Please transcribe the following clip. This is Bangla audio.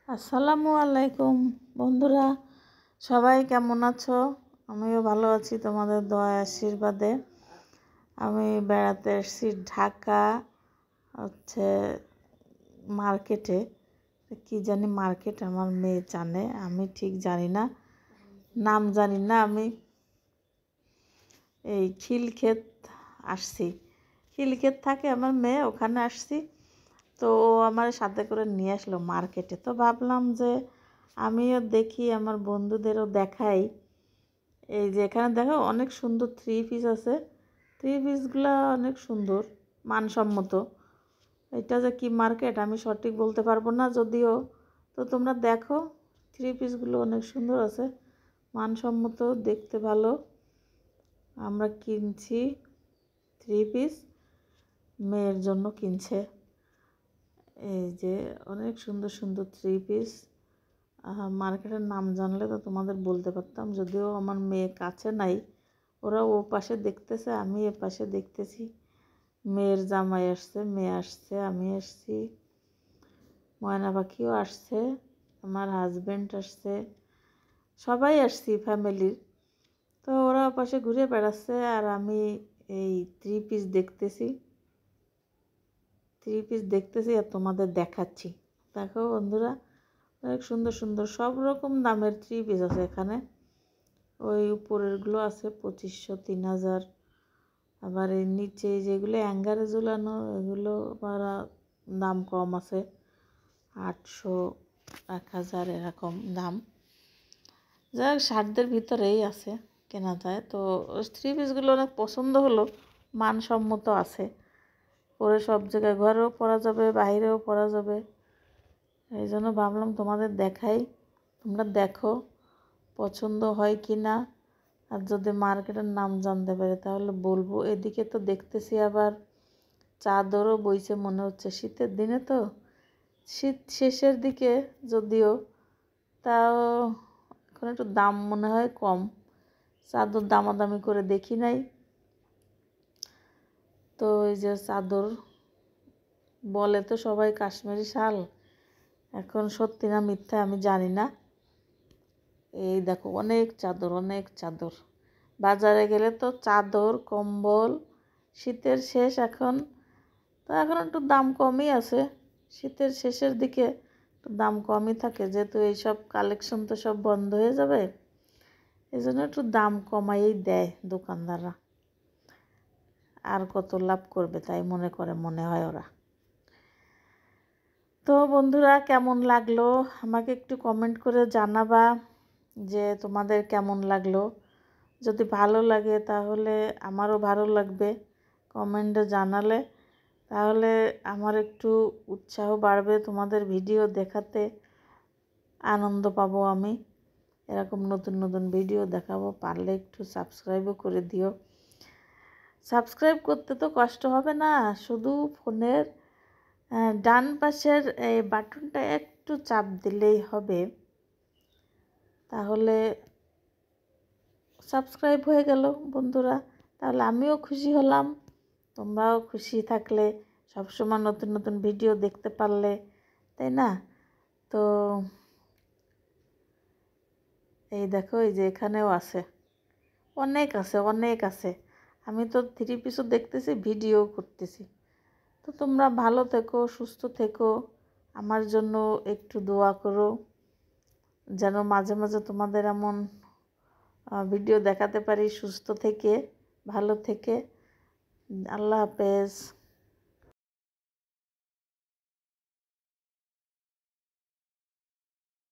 আসসালামু আলাইকুম বন্ধুরা, সবাই কেমন আছো? আমিও ভালো আছি তোমাদের দয়া আশীর্বাদে। আমি বেড়াতে এসেছি ঢাকা মার্কেটে। কি জানি মার্কেট, আমার মেয়ে জানে, আমি ঠিক জানি না, নাম জানি না। আমি এই খিলক্ষেত আসছি, খিলক্ষেত থাকে আমার মেয়ে, ওখানে আসছি। তো ও আমার সাথে করে নিয়ে আসলো মার্কেটে। তো ভাবলাম যে আমিও দেখি, আমার বন্ধুদেরও দেখাই। এই যে এখানে দেখো অনেক সুন্দর থ্রি পিস আছে, থ্রি পিসগুলো অনেক সুন্দর, মানসম্মত। এটা যে কি মার্কেট আমি সঠিক বলতে পারবো না যদিও। তো তোমরা দেখো, থ্রি পিসগুলো অনেক সুন্দর আছে, মানসম্মত, দেখতে ভালো। আমরা কিনছি থ্রি পিস, মেয়ের জন্য কিনছে। এই যে অনেক সুন্দর সুন্দর থ্রি পিস। মার্কেটের নাম জানলে তো তোমাদের বলতে পারতাম, যদিও আমার মেয়ে কাছে নাই, ওরা ও পাশে দেখতেছে, আমি এ পাশে দেখতেছি। মেয়ের জামাই আসছে, মেয়ে আসছে, আমি আসছি, ময়না পাখিও আসছে, আমার হাজব্যান্ড আসছে, সবাই আসছি ফ্যামিলির। তো ওরা ও পাশে ঘুরে বেড়াচ্ছে আর আমি এই থ্রি পিস দেখতেছি আর তোমাদের দেখাচ্ছি। দেখো বন্ধুরা, অনেক সুন্দর সুন্দর সব রকম দামের থ্রি পিস আছে এখানে। ওই উপরেরগুলো আছে 2500, 3000। আবার এই নিচে যেগুলো অ্যাঙ্গারে ঝুলানো, এগুলো আবার দাম কম আছে, 800, 1000 এরকম দাম। যাই হোক, সাধ্যের ভিতরেই আছে, কেনা যায়। তো থ্রি পিসগুলো অনেক পছন্দ হলো, মানসম্মত আছে, পরে সব জায়গায় ঘরেও পরা যাবে, বাইরেও পরা যাবে। এই জন্য ভাবলাম তোমাদের দেখাই, তোমরা দেখো পছন্দ হয় কি না। আর যদি মার্কেটের নাম জানতে পারি তাহলে বলবো। এদিকে তো দেখতেছি আবার চাদরও বইছে, মনে হচ্ছে শীতের দিনে তো, শীত শেষের দিকে যদিও, তাও এখন একটু দাম মনে হয় কম। চাদর দামাদামি করে দেখি নাই। তো এই যে চাদর বলে তো সবাই কাশ্মীরি শাল, এখন সত্যি না মিথ্যা আমি জানি না। এই দেখো অনেক চাদর, অনেক চাদর। বাজারে গেলে তো চাদর, কম্বল, শীতের শেষ এখন, তো এখন একটু দাম কমই আছে। শীতের শেষের দিকে একটু দাম কমই থাকে, যেহেতু এইসব কালেকশন তো সব বন্ধ হয়ে যাবে, এই জন্য একটু দাম কমাইই দেয় দোকানদাররা। আর কত লাভ করবে তাই মনে হয় ওরা। তো বন্ধুরা, কেমন লাগলো আমাকে একটু কমেন্ট করে জানাবা যে তোমাদের কেমন লাগলো। যদি ভালো লাগে তাহলে আমারও ভালো লাগবে, কমেন্টে জানালে তাহলে আমার একটু উৎসাহ বাড়বে, তোমাদের ভিডিও দেখাতে আনন্দ পাবো আমি। এরকম নতুন নতুন ভিডিও দেখাবো, পারলে একটু সাবস্ক্রাইবও করে দিও। সাবস্ক্রাইব করতে তো কষ্ট হবে না, শুধু ফোনের ডান পাশের এই বাটনটা একটু চাপ দিলেই হবে, তাহলে সাবস্ক্রাইব হয়ে গেল বন্ধুরা। তাহলে আমিও খুশি হলাম, তোমরাও খুশি থাকলে, সবসময় নতুন নতুন ভিডিও দেখতে পারলে, তাই না? তো এই দেখো, এই যে এখানেও আছে, অনেক আছে, অনেক আছে। আমি তো থ্রি পিসও দেখতেছি, ভিডিও করতেছি। তো তোমরা ভালো থেকো, সুস্থ থেকো, আমার জন্য একটু দোয়া করো যেন মাঝে মাঝে তোমাদের এমন ভিডিও দেখাতে পারি, সুস্থ থেকে, ভালো থেকে। আল্লাহ হাফেজ।